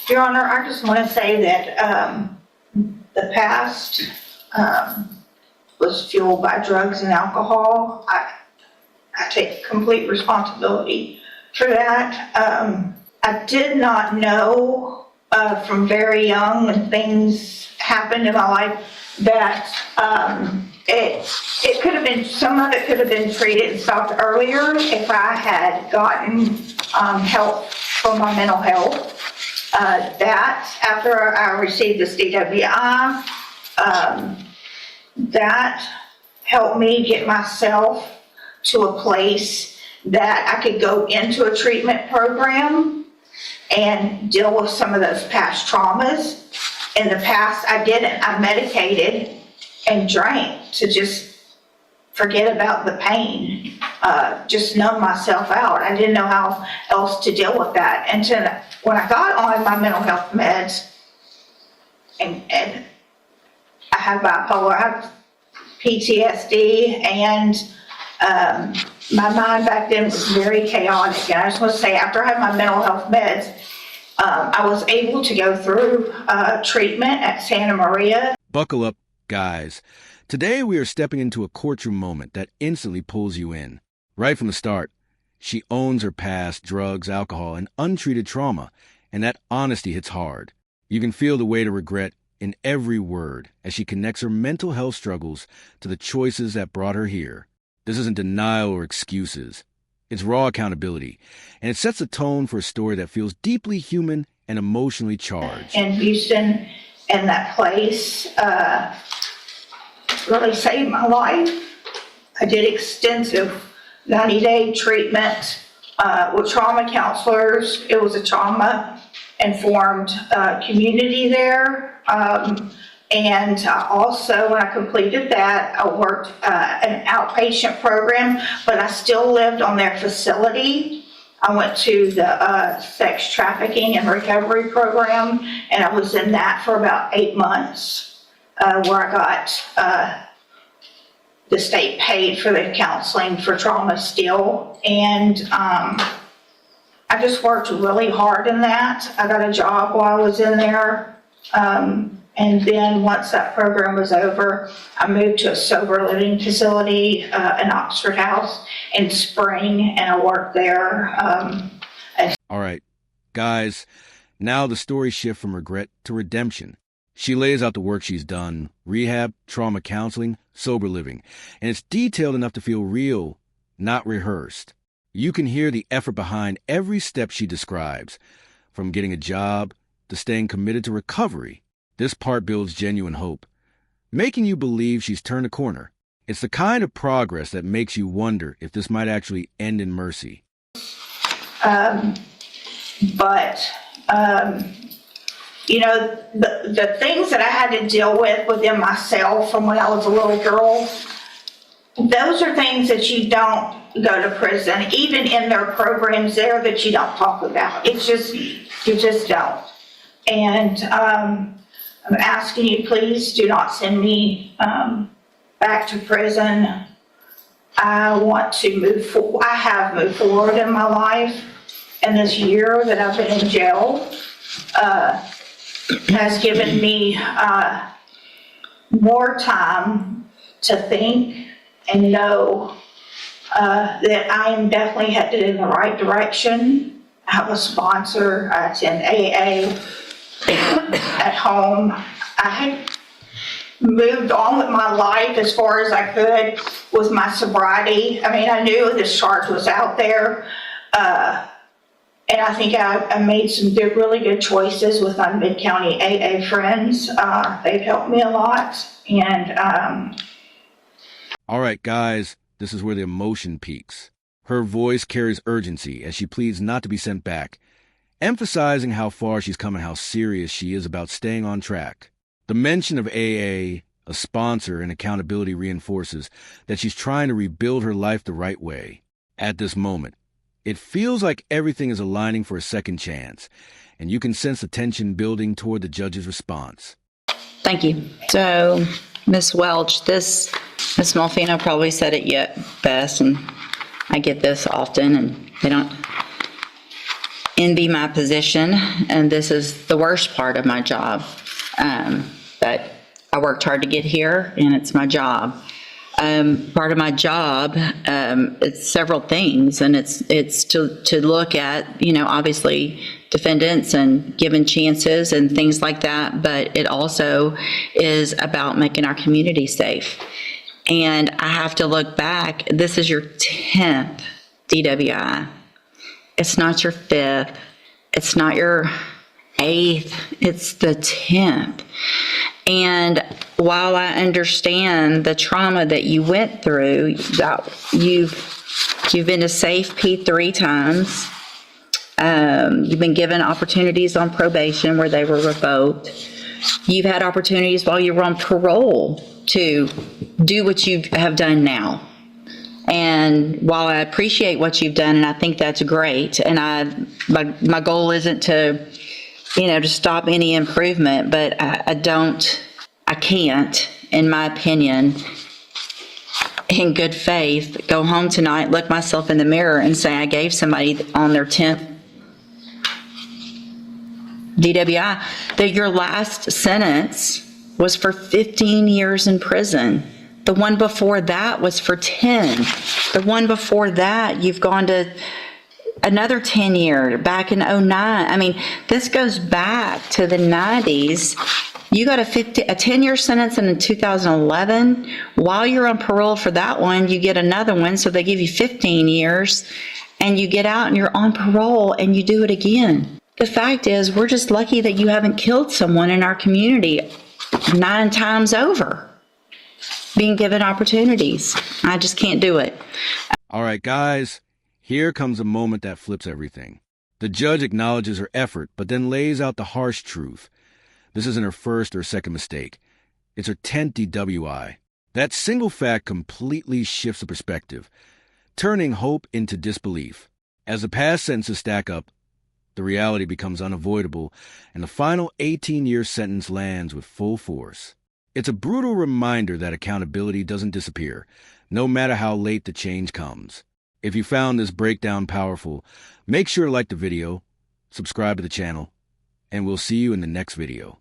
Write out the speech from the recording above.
Your Honor, I just want to say that the past was fueled by drugs and alcohol. I take complete responsibility for that. I did not know from very young when things happened in my life that it could have been, some of it could have been treated and stopped earlier if I had gotten help for my mental health. That after I received this DWI, that helped me get myself to a place that I could go into a treatment program and deal with some of those past traumas. In the past, I didn't. I medicated and drank to just forget about the pain, just numb myself out. I didn't know how else to deal with that. And when I got on my mental health meds, and I have bipolar, I have PTSD, and my mind back then was very chaotic. And I just want to say, after I had my mental health meds, I was able to go through treatment at Santa Maria. Buckle up, guys. Today we are stepping into a courtroom moment that instantly pulls you in. Right from the start, she owns her past, drugs, alcohol, and untreated trauma, and that honesty hits hard. You can feel the weight of regret in every word as she connects her mental health struggles to the choices that brought her here. This isn't denial or excuses. It's raw accountability, and it sets a tone for a story that feels deeply human and emotionally charged. In Houston, and that place really saved my life. I did extensive 90-day treatment with trauma counselors. It was a trauma-informed community there. And also, when I completed that, I worked an outpatient program, but I still lived on their facility. I went to the sex trafficking and recovery program, and I was in that for about 8 months, where I got the state paid for the counseling for trauma still. And I just worked really hard in that. I got a job while I was in there. And then once that program was over, I moved to a sober living facility in Oxford House in Spring, and I worked there. All right, guys, now the story shifts from regret to redemption. She lays out the work she's done: rehab, trauma counseling, sober living, and it's detailed enough to feel real, not rehearsed. You can hear the effort behind every step she describes, from getting a job to staying committed to recovery. This part builds genuine hope, making you believe she's turned a corner. It's the kind of progress that makes you wonder if this might actually end in mercy. You know, the things that I had to deal with within myself from when I was a little girl, those are things that you don't go to prison, even in their programs there, that you don't talk about. It's just, you just don't. And I'm asking you, please do not send me back to prison. I want to move forward. I have moved forward in my life, and this year that I've been in jail has given me more time to think and know that I am definitely headed in the right direction. I have a sponsor. I attend AA at home. I had moved on with my life as far as I could with my sobriety. I mean, I knew this charge was out there. And I think I made some really good choices with my Mid-County AA friends. They've helped me a lot. And all right, guys, this is where the emotion peaks. Her voice carries urgency as she pleads not to be sent back, emphasizing how far she's come and how serious she is about staying on track. The mention of AA, a sponsor, and accountability reinforces that she's trying to rebuild her life the right way. At this moment, it feels like everything is aligning for a second chance, and you can sense the tension building toward the judge's response. Thank you. So, Ms. Welch, Ms. Molfino probably said it yet best, and I get this often, and they don't. envy my position, and this is the worst part of my job. But I worked hard to get here, and it's my job. Part of my job, it's several things, and it's to look at, obviously defendants and giving chances and things like that, but it also is about making our community safe. And I have to look back, this is your 10th DWI. It's not your 5th. It's not your 8th. It's the 10th. And while I understand the trauma that you went through, that you've been to safe P 3 times, you've been given opportunities on probation where they were revoked. You've had opportunities while you were on parole to do what you have done now. And while I appreciate what you've done, and I think that's great, and my goal isn't to stop any improvement, but I can't, in my opinion, in good faith, go home tonight, look myself in the mirror and say I gave somebody on their 10th DWI, that your last sentence was for 15 years in prison. The one before that was for 10. The one before that, you've gone to another 10 year, back in 09. I mean, this goes back to the 90s. You got a 10-year sentence in 2011. While you're on parole for that one, you get another one, so they give you 15 years, and you get out and you're on parole and you do it again. The fact is, we're just lucky that you haven't killed someone in our community 9 times over, being given opportunities. I just can't do it. All right, guys, here comes a moment that flips everything. The judge acknowledges her effort, but then lays out the harsh truth. This isn't her first or second mistake. It's her 10th DWI. That single fact completely shifts the perspective, turning hope into disbelief. As the past sentences stack up, the reality becomes unavoidable, and the final 18-year sentence lands with full force. It's a brutal reminder that accountability doesn't disappear, no matter how late the change comes. If you found this breakdown powerful, make sure to like the video, subscribe to the channel, and we'll see you in the next video.